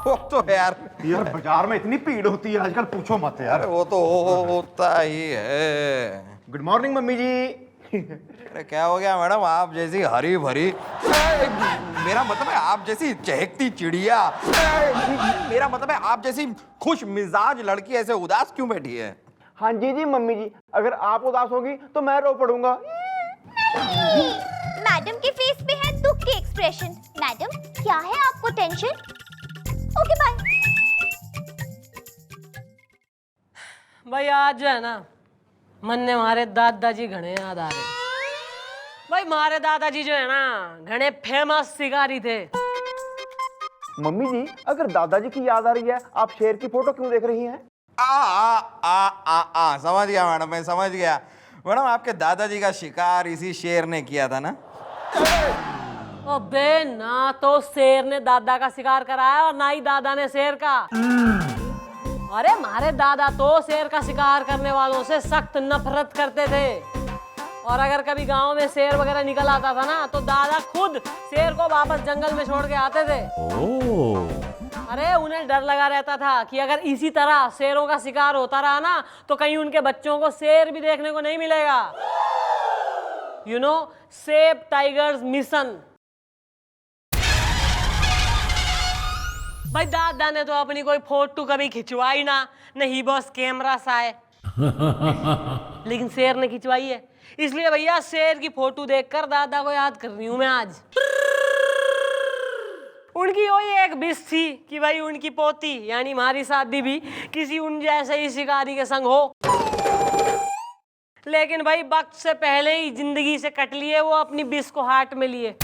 वो तो यार बाजार में इतनी भीड़ होती है आजकल, पूछो मत यार। वो तो होता ही है। गुड मॉर्निंग मम्मी जी। अरे क्या हो गया मैडम, आप जैसी हरी भरी, मेरा मतलब है आप जैसी चहकती चिड़िया, मेरा मतलब है आप जैसी खुश मिजाज लड़की ऐसे उदास क्यों बैठी है? हाँ जी जी मम्मी जी, अगर आप उदास होगी तो मैं रो पड़ूंगा। मैडम के फेस पे है दुख के एक्सप्रेशन। मैडम क्या है आपको टेंशन? Okay bye. भाई आज जो है ना, मन ने हमारे दादाजी घने याद आ रहे। भाई हमारे दादाजी जो है ना, घने फेमस शिकारी थे। मम्मी जी, अगर दादाजी की याद आ रही है, आप शेर की फोटो क्यों देख रही हैं? समझ गया मैडम, मैं समझ गया। मैडम आपके दादाजी का शिकार इसी शेर ने किया था ना? अबे ना तो शेर ने दादा का शिकार कराया और ना ही दादा ने शेर का। अरे हमारे दादा तो शेर का शिकार करने वालों से सख्त नफरत करते थे, और अगर कभी गांव में शेर वगैरह निकल आता था ना, तो दादा खुद शेर को वापस जंगल में छोड़ के आते थे। अरे उन्हें डर लगा रहता था कि अगर इसी तरह शेरों का शिकार होता रहा ना, तो कहीं उनके बच्चों को शेर भी देखने को नहीं मिलेगा। You know, save tigers mission. भाई दादा ने तो अपनी कोई फोटो कभी खिंचवाई ना, नहीं बस कैमरा सा है। लेकिन शेर ने खिंचवाई है, इसलिए भैया शेर की फोटो देखकर दादा को याद कर रही हूं मैं आज। उनकी वही एक विश थी कि भाई उनकी पोती यानी हमारी शादी भी किसी उन जैसे ही शिकारी के संग हो। लेकिन भाई वक्त से पहले ही जिंदगी से कट लिए वो अपनी विश को हाथ में लिए।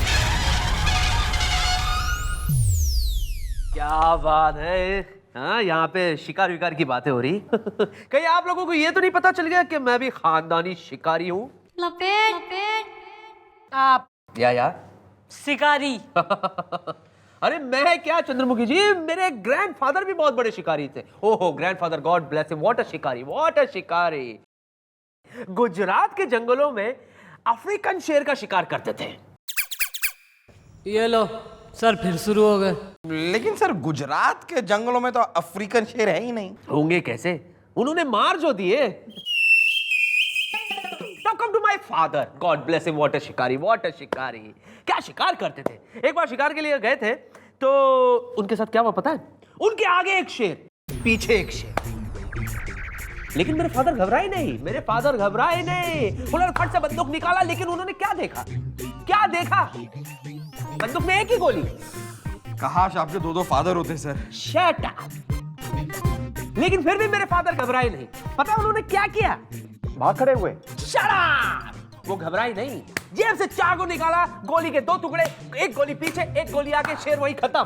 क्या बात है। हाँ, यहाँ पे शिकार विकार की बातें हो रही। कहीं आप लोगों को ये तो नहीं पता चल गया कि मैं भी खानदानी शिकारी हूँ? आप या शिकारी? अरे मैं क्या चंद्रमुखी जी, मेरे ग्रैंडफादर भी बहुत बड़े शिकारी थे। ओहो grandfather, God bless him, what a शिकारी, व्हाट अ शिकारी। गुजरात के जंगलों में अफ्रीकन शेर का शिकार करते थे। ये लो सर, फिर शुरू हो गए। लेकिन सर गुजरात के जंगलों में तो अफ्रीकन शेर है ही नहीं। होंगे कैसे, उन्होंने मार जो दिए। Now come to my father, God bless him, what a शिकारी, what a शिकारी। क्या शिकार करते थे। एक बार शिकार के लिए गए थे, तो उनके साथ क्या हुआ पता है? उनके आगे एक शेर, पीछे एक शेर। लेकिन मेरे फादर घबराए नहीं, मेरे फादर घबराए नहीं। उन्होंने फट से बंदूक निकाला, लेकिन उन्होंने क्या देखा, क्या देखा? बंदूक में एक ही गोली। काश आपके दो फादर होते सर। Shut up. लेकिन फिर भी मेरे फादर घबराए नहीं। पता है उन्होंने क्या किया? भाग खड़े हुए। Shut up. वो घबराई नहीं, जेब से चाकू निकाला, गोली के दो टुकड़े, एक गोली पीछे, एक गोली आगे, शेर वही खत्म।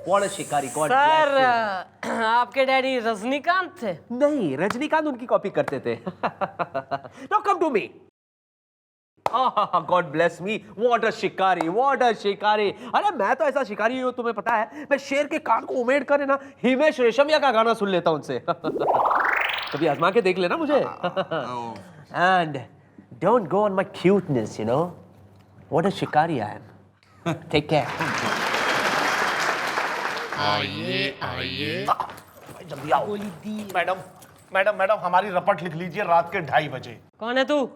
What a शिकारी, God bless सर आपके डैडी रजनीकांत थे? him। नहीं, रजनीकांत उनकी कॉपी करते थे। Now come to me। God bless me, what a शिकारी, what a शिकारी। अरे मैं तो ऐसा शिकारी हूँ, तुम्हें पता है, मैं शेर के कान को उमेड़ कर ना हिमेश रेशमिया का गाना सुन लेता हूँ उनसे। कभी आजमा के देख लेना मुझे। And don't go on my cuteness, you know, what a शिकारी I am। Take care। आइए जल्दी आओ। मैडम मैडम मैडम, हमारी रपट लिख लीजिए रात के 2:30 बजे। कौन है तू?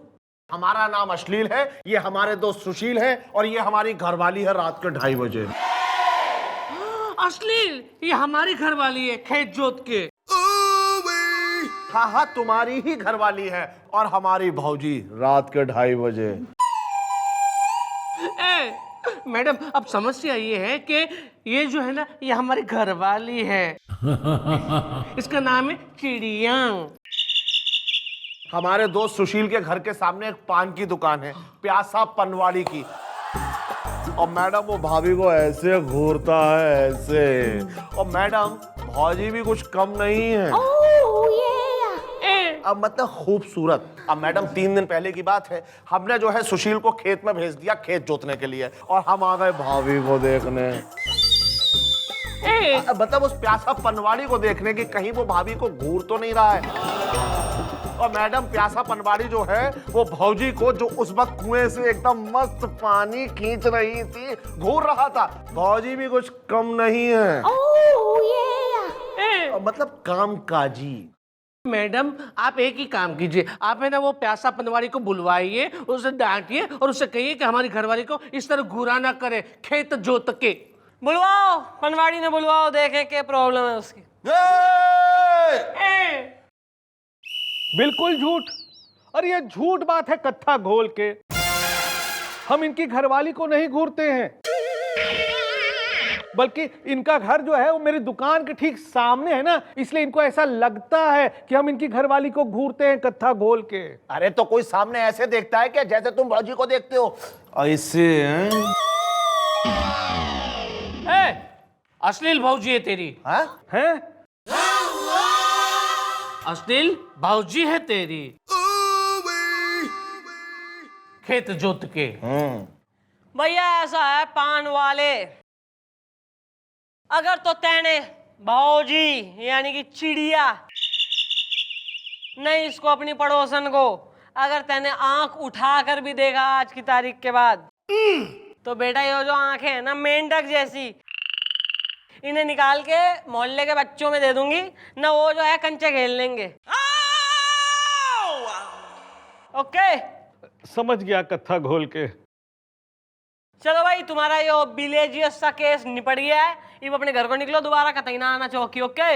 हमारा नाम अश्लील है, ये हमारे दोस्त सुशील है, और ये हमारी घरवाली है रात के 2:30 बजे। अश्लील? ये हमारी घरवाली है, खेत जोत के। हाँ हाँ, तुम्हारी ही घरवाली है, और हमारी भौजी रात के 2:30 बजे। मैडम अब समस्या ये है कि ये जो है ना, ये हमारी घरवाली है। इसका नाम है चिड़िया। हमारे दोस्त सुशील के घर के सामने एक पान की दुकान है, प्यासा पनवाड़ी की, और मैडम वो भाभी को ऐसे घूरता है, ऐसे। और मैडम भौजी भी कुछ कम नहीं है। अब मतलब खूबसूरत। अब मैडम 3 दिन पहले की बात है, हमने जो है सुशील को खेत में भेज दिया खेत जोतने के लिए, और हम आ गए भाभी को देखने। मतलब उस प्यासा पनवाड़ी को देखने की, कहीं वो भाभी को घूर तो नहीं रहा है। और मैडम प्यासा पनवाड़ी जो है वो भौजी को जो उस वक्त कुएं से एकदम मस्त पानी खींच रही थी, घूर रहा था। भौजी भी कुछ कम नहीं है। मतलब कामकाजी। मैडम आप एक ही काम कीजिए, आप है ना वो प्यासा पनवाड़ी को बुलवाइए, उसे डांटिए और उससे कहिए कि हमारी घरवाली को इस तरह घूरा ना करे खेत जोत के। बुलवाओ, पनवाड़ी ने बुलवाओ, देखें क्या प्रॉब्लम है उसकी। बिल्कुल झूठ। और ये झूठ बात है कत्था घोल के। हम इनकी घरवाली को नहीं घूरते हैं, बल्कि इनका घर जो है वो मेरी दुकान के ठीक सामने है ना, इसलिए इनको ऐसा लगता है कि हम इनकी घरवाली को घूरते हैं कत्था घोल के। अरे तो कोई सामने ऐसे देखता है क्या जैसे तुम भौजी को देखते हो? ऐसे हैं? अश्लील भौजी है तेरी। हाँ? हैं? अश्लील भौजी है तेरी, खेत जोत के। भैया ऐसा है पान वाले, अगर तो तेने भौजी यानी कि चिड़िया नहीं इसको अपनी पड़ोसन को अगर तेने आंख उठाकर भी देखा आज की तारीख के बाद, तो बेटा ये जो आंखें हैं ना मेंढक जैसी, इन्हें निकाल के मोहल्ले के बच्चों में दे दूंगी ना, वो जो है कंचे खेल लेंगे। ओके समझ गया कत्था घोल के। चलो भाई तुम्हारा ये विलेजियस सा केस निपट गया है, अब अपने घर को निकलो, दोबारा कतई ना आना चौकी। ओके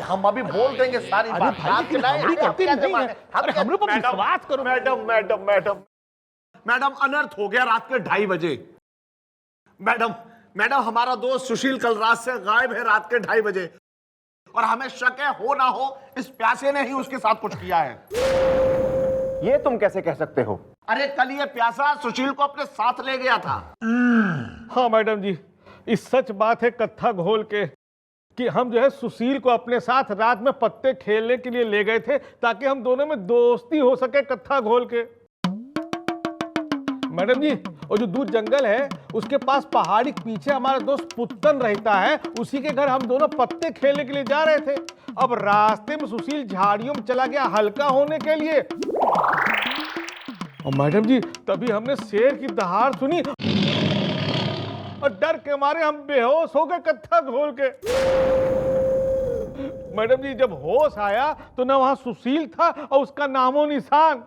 हम अभी बोल देंगे सारी बात। मैडम अनर्थ हो गया रात के 2:30 बजे। मैडम हमारा दोस्त सुशील कल रात से गायब है, रात के 2:30 बजे, और हमें शक है हो ना हो इस प्यासे ने ही उसके साथ कुछ किया है। ये तुम कैसे कह सकते हो? अरे कल ये प्यासा सुशील को अपने साथ ले गया था। हाँ मैडम जी, इस सच बात है कत्था घोल के कि हम जो है सुशील को अपने साथ रात में पत्ते खेलने के लिए ले गए थे ताकि हम दोनों में दोस्ती हो सके कत्था घोल के। मैडम जी, और जो दूर जंगल है उसके पास पहाड़ी के पीछे हमारा दोस्त पुत्तन रहता है, उसी के घर हम दोनों पत्ते खेलने के लिए जा रहे थे। अब रास्ते में सुशील झाड़ियों में चला गया हल्का होने के लिए, और मैडम जी तभी हमने शेर की दहाड़ सुनी और डर के मारे हम बेहोश हो गए कत्था घोल के। मैडम जी जब होश आया तो ना वहां सुशील था और उसका नामो निशान।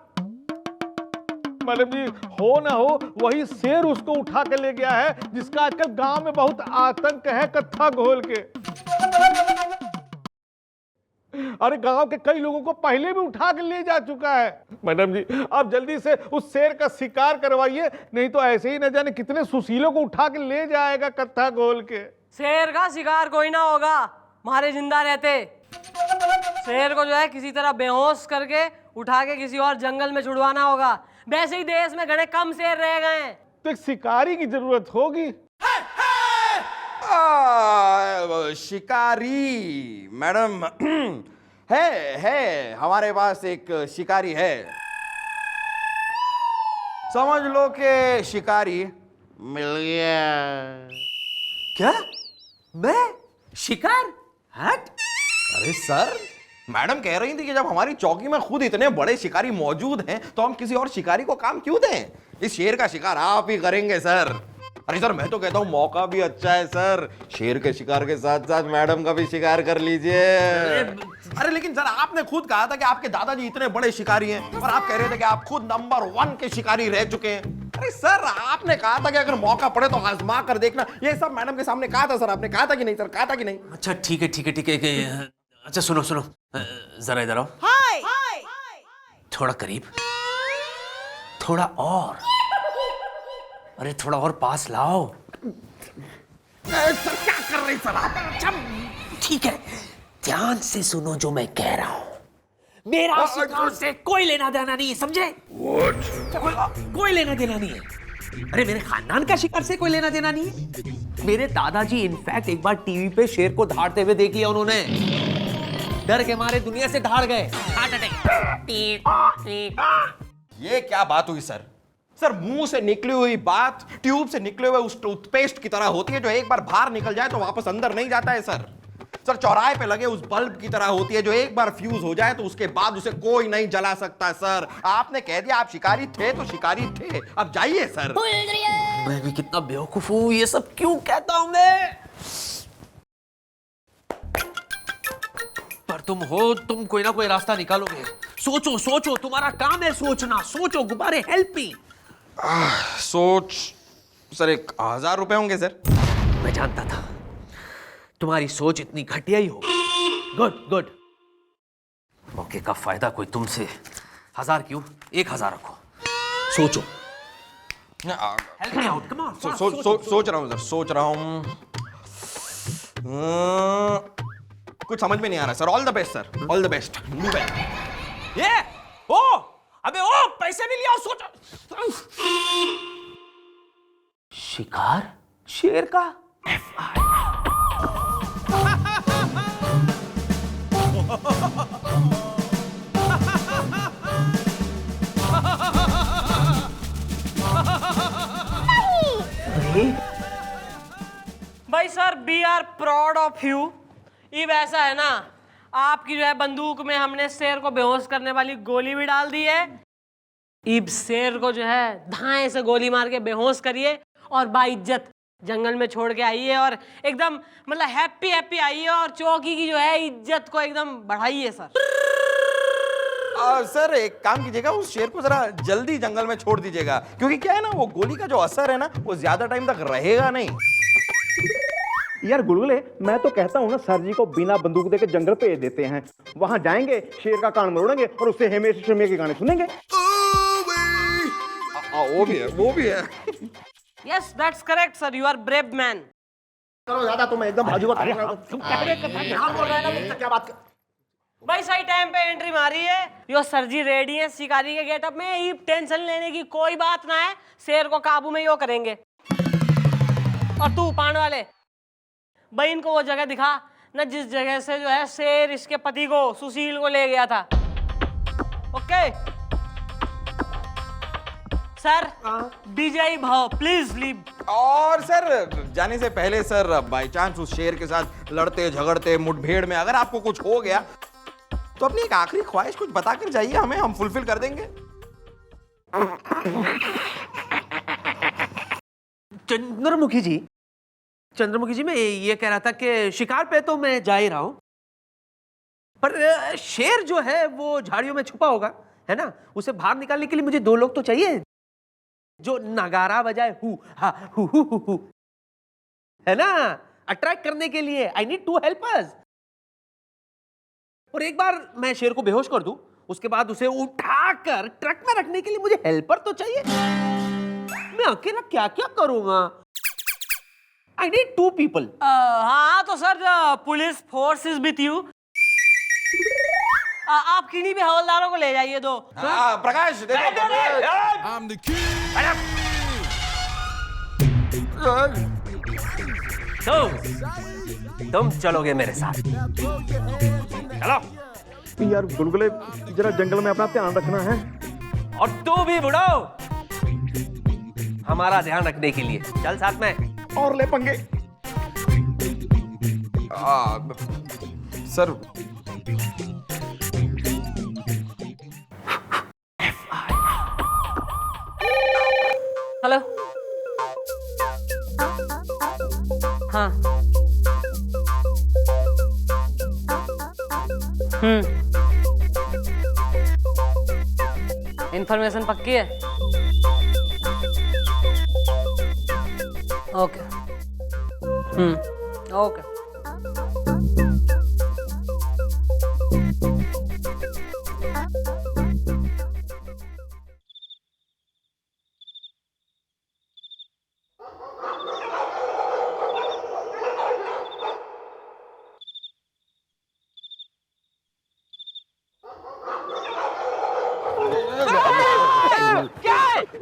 मैडम जी हो ना हो वही शेर उसको उठा के ले गया है, जिसका आजकल गांव में बहुत आतंक है कत्था घोल के। अरे गांव के कई लोगों को पहले भी उठा के ले जा चुका है। मैडम जी आप जल्दी से उस शेर का शिकार करवाइए, नहीं तो ऐसे ही न जाने कितने सुशीलों को उठा के ले जाएगा कत्था घोल के। शेर का शिकार कोई ना होगा मारे जिंदा रहते। शेर को जो है किसी तरह बेहोश करके उठा के किसी और जंगल में छुड़वाना होगा। वैसे ही देश में घने कम शेर रह गए हैं, तो एक शिकारी की जरूरत होगी। शिकारी मैडम है हमारे पास एक शिकारी है, समझ लो कि शिकारी मिल गया। क्या? मैं शिकार? हट! अरे सर, मैडम कह रही थी कि जब हमारी चौकी में खुद इतने बड़े शिकारी मौजूद हैं तो हम किसी और शिकारी को काम क्यों दें? इस शेर का शिकार आप ही करेंगे सर। अरे सर मैं तो कहता हूँ मौका भी अच्छा है सर, शेर के शिकार के साथ साथ मैडम का भी शिकार कर लीजिए। अरे लेकिन सर आपने खुद कहा था कि आपके दादाजी इतने बड़े शिकारी हैं और आप कह रहे थे कि आप खुद नंबर 1 के शिकारी रह चुके हैं। अरे सर आपने कहा था कि अगर मौका पड़े तो आजमा कर देखना, ये सब मैडम के सामने कहा था सर। आपने कहा था कि नहीं सर? कहा था कि नहीं? अच्छा ठीक है। अच्छा सुनो जरा इधर आओ। थोड़ा करीब, थोड़ा और, अरे थोड़ा और पास लाओ। सर क्या कर रही सर आप? अच्छा ठीक है, ध्यान से सुनो जो मैं कह रहा हूं। मेरा शिकार से कोई लेना देना नहीं है, समझे? कोई लेना देना नहीं है। अरे मेरे खानदान का शिकार से कोई लेना देना नहीं है। मेरे दादाजी इनफैक्ट एक बार टीवी पे शेर को धाड़ते हुए देख लिया उन्होंने, डर के मारे दुनिया से धाड़ गए। Heart attack. ये क्या बात हुई सर? सर मुंह से निकली हुई बात ट्यूब से निकले हुए उस टूथपेस्ट की तरह होती है जो एक बार बाहर निकल जाए तो वापस अंदर नहीं जाता है सर। सर चौराहे पे लगे उस बल्ब की तरह होती है जो एक बार फ्यूज हो जाए तो उसके बाद उसे कोई नहीं जला सकता सर। आपने कह दिया आप शिकारी थे तो शिकारी थे, अब जाइए सर। मैं भी कितना बेवकूफ हूं, ये सब क्यों कहता हूं मैं? पर तुम हो, तुम कोई ना कोई रास्ता निकालोगे। सोचो सोचो, तुम्हारा काम है सोचना। सोचो गुब्बारे, हेल्प मी। सोच सर 1000 रुपए होंगे सर। मैं जानता था तुम्हारी सोच इतनी घटिया ही होगी। Good good. मौके का फायदा कोई तुमसे 1000 क्यों, 1000 रखो। सोचो। Help me out, come on. सोच रहा हूँ सर, सोच रहा हूँ। कुछ समझ में नहीं आ रहा sir. All the best sir, all the best. ये ओ, अबे ओ, पैसे भी लिया। सोचो। शिकार शेर का। भाई sir we are proud of you. अब ऐसा है ना, आपकी जो है बंदूक में हमने शेर को बेहोश करने वाली गोली भी डाल दी है। इब शेर को जो है धाए से गोली मार के बेहोश करिए और बाइज्जत जंगल में छोड़ के आइए और एकदम मतलब हैप्पी हैप्पी आइए और चौकी की जो है इज्जत को एकदम बढ़ाइए सर। सर एक काम कीजिएगा, उस शेर को जरा जल्दी जंगल में छोड़ दीजिएगा, क्योंकि क्या है ना वो गोली का जो असर है ना वो ज्यादा टाइम तक रहेगा नहीं। यार गुलगुले, मैं तो कहता हूँ ना सर जी को बिना बंदूक दे के जंगल भेज देते हैं। वहां जाएंगे, शेर का कान मरोड़ेंगे और उससे हेमेश रेशमिया के गाने सुनेंगे। वो भी है, वो भी है। Yes that's correct sir, you are brave man. करो ज्यादा, तुम एकदम बाजू का क्या बात कर... भाई सही टाइम पे एंट्री मारी है। यो सर जी रेडी है शिकारी के गेटअप में। ये टेंशन लेने की कोई बात ना है, शेर को काबू में यो करेंगे। और तू पान वाले भाई इनको वो जगह दिखा ना जिस जगह से जो है शेर इसके पति को सुशील को ले गया था। ओके सर, विजयी भाव प्लीज लीव। और सर जाने से पहले सर बाई चांस उस शेर के साथ लड़ते झगड़ते मुठभेड़ में अगर आपको कुछ हो गया तो अपनी एक आखिरी ख्वाहिश कुछ बताकर जाइए हमें, हम फुलफिल कर देंगे। चंद्रमुखी जी, मैं ये कह रहा था कि शिकार पे तो मैं जा ही रहा हूं, पर शेर जो है वो झाड़ियों में छुपा होगा, है ना? उसे बाहर निकालने के लिए मुझे 2 लोग तो चाहिए जो नगारा बजाए, हु हा हु हु हु हु, है ना? अट्रैक्ट करने के लिए आई नीड 2 हेल्पर्स। और एक बार मैं शेर को बेहोश कर दूं, उसके बाद उसे उठाकर ट्रक में रखने के लिए मुझे हेल्पर तो चाहिए। मैं अकेला क्या क्या करूंगा? I need 2 people. हाँ तो sir police force is with you. आप किन्हीं भी हवलदारों को ले जाइए 2। प्रकाश तुम चलोगे मेरे साथ? चलो। यार गुलगुले, जरा जंगल में अपना ध्यान रखना है। और तू भी बुढ़ो, हमारा ध्यान रखने के लिए चल साथ में। और ले पंगे। Sir hello. हाँ इंफॉर्मेशन पक्की है? Okay okay.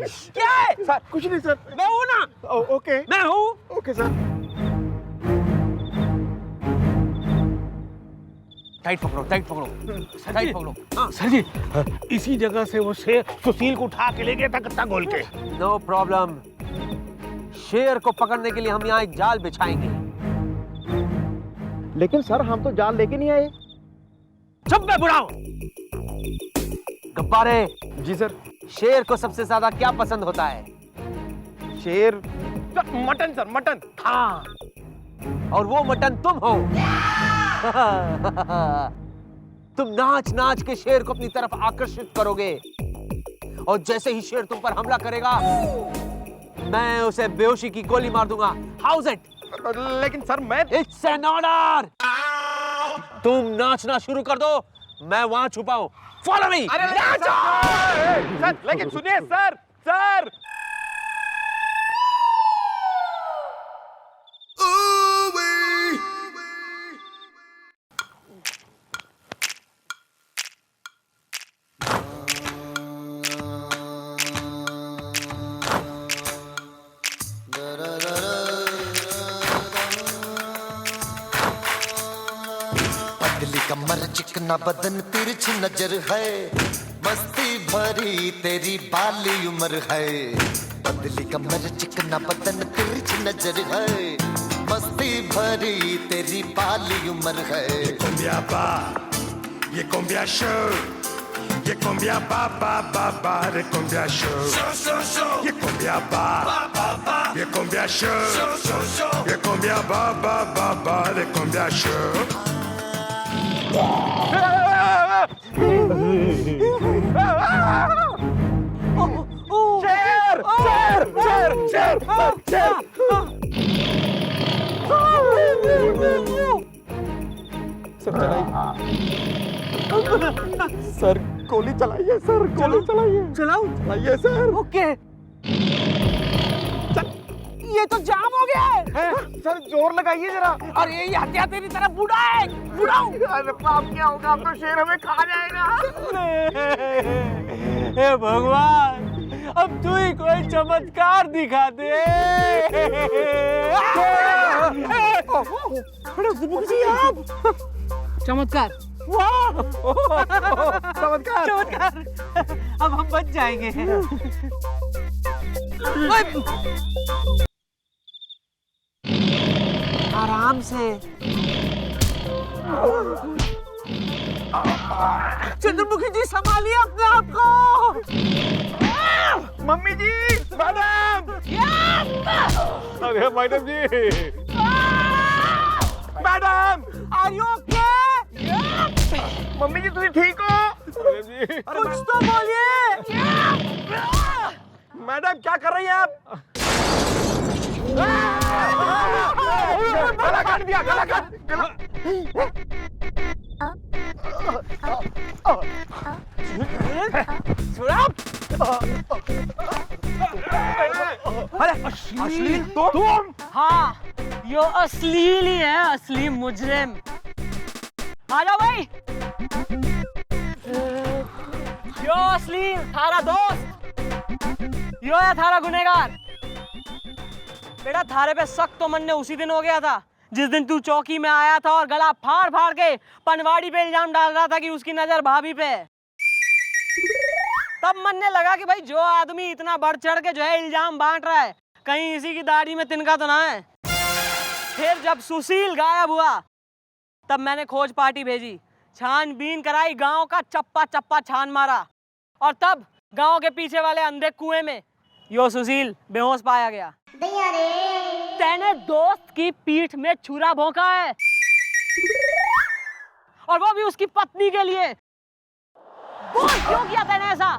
क्या है? सर कुछ नहीं सर। मैं हूं ना। ओके मैं हूं। Okay sir. टाइट पकड़ो, टाइट पकड़ो, टाइट पकड़ो। हाँ। सर जी इसी जगह से वो शेर सुशील को उठा के ले गया था गत्ता गोल के। No problem. शेर को पकड़ने के लिए हम यहाँ एक जाल बिछाएंगे। लेकिन सर हम तो जाल लेके नहीं आए। चुप बे बुढ़ाओ। गब्बारे। जी सर। शेर को सबसे ज्यादा क्या पसंद होता है? शेर मटन सर, मटन। हाँ, और वो मटन तुम हो। तुम नाच नाच के शेर को अपनी तरफ आकर्षित करोगे और जैसे ही शेर तुम पर हमला करेगा मैं उसे बेहोशी की गोली मार दूंगा। House it? लेकिन सर मैं इट्स एन ऑर्डर। तुम नाचना शुरू कर दो, मैं वहां छुपा हूं। Follow me. सर लेकिन सुनिए सर, सर पतली कमर चिकना बदन तिरछी नजर है, मस्ती भरी तेरी बाली उम्र है। पतली कमर चिकना बदन तिरछी नजर है, मस्ती भरी तेरी बाली उम्र है। Cumbia ba, ye cumbia show, ye cumbia ba ba ba ba, de cumbia show, ye cumbia ba, ye cumbia show, ye cumbia ba ba ba ba, de cumbia show. शेर शेर शेर शेर शेर। सर गोली चलाइए सर, गोली चलाइए। चलाओ। चलाइए सर। ओके। ये तो जाम हो गया है। सर जोर लगाइए जरा। और ये हत्या तेरी तरफ बूढ़ा है। बुढ़ाऊ। अरे पाप क्या होगा, अब तो शेर हमें खा जाएगा। हे भगवान, अब तू ही कोई चमत्कार दिखा दे। चमत्कार। चमत्कार चमत्कार। अब हम बच जाएंगे। आराम से। चंद्रमुखी जी संभालिए अपने आप को। Mummy ji, madam. अरे madam ji, madam. Are you okay? Mummy ji तुम ठीक हो? कुछ तो बोलिए। मैडम क्या कर रही हैं आप? गला काट दिया, गला काट। अरे अश्लील तुम? हाँ, यो अश्लील ही है, असली मुजरिम। आ जाओ भाई। यो अश्लील थारा दोस्त, यो है थारा गुनहगार। बेटा थारे पे सख्त तो मन ने उसी दिन हो गया था जिस दिन तू चौकी में आया था और गला फाड़ फाड़ के पनवाड़ी पे इल्जाम डाल रहा था कि उसकी नजर भाभी पे है। तब मन ने लगा कि भाई जो आदमी इतना बढ़ चढ़ के जो है इल्जाम बांट रहा है, कहीं इसी की दाढ़ी में तिनका तो ना है। फिर जब सुशील गायब हुआ तब मैंने खोज पार्टी भेजी, छानबीन कराई, गांव का चप्पा चप्पा छान मारा और तब गांव के पीछे वाले अंधे कुएं में यो सुशील बेहोश पाया गया। तेने दोस्त की पीठ में छुरा भोंका है और वो भी उसकी पत्नी के लिए। बोल क्यों किया तेने ऐसा?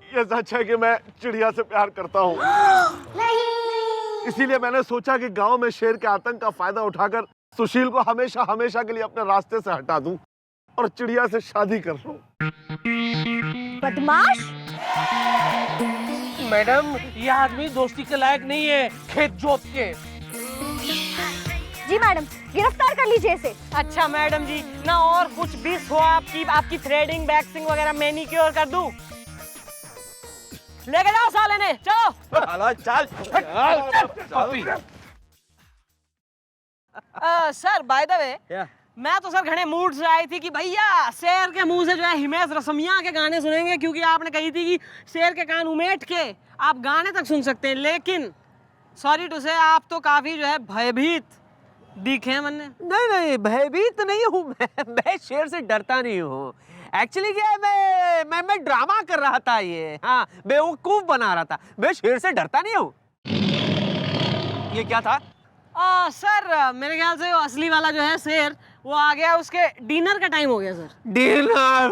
ये सच है कि मैं चिड़िया से प्यार करता हूँ। इसीलिए मैंने सोचा कि गांव में शेर के आतंक का फायदा उठाकर सुशील को हमेशा हमेशा के लिए अपने रास्ते से हटा दूं और चिड़िया से शादी कर लूं। बदमाश। मैडम ये आदमी दोस्ती के लायक नहीं है, खेत जोत के। जी मैडम, गिरफ्तार कर लीजिए इसे। अच्छा मैडम जी, ना और कुछ भी हो आपकी थ्रेडिंग, वैक्सिंग वगैरह मैनिक्योर कर दूं? लेके जाओ साले ने, चलो। चलो चल सर बाय द वे, मैं तो सर घने मूड से आई थी कि भैया शेर के मुंह से जो है हिमेश रेशमिया के गाने सुनेंगे, क्योंकि आपने कही थी कि शेर के कान उमेट के आप गाने तक सुन सकते हैं, लेकिन सॉरी टू से आप तो काफी जो है भयभीत दिखे हैं मैंने। नहीं नहीं, भयभीत नहीं हूँ मैं शेर से डरता नहीं हूँ। एक्चुअली क्या है, मैं ड्रामा कर रहा था, ये हाँ बेवकूफ बना रहा था। मैं शेर से डरता नहीं हूँ। ये क्या था? सर मेरे ख्याल से वो असली वाला जो है शेर वो आ गया, उसके डिनर का टाइम हो गया सर। डिनर?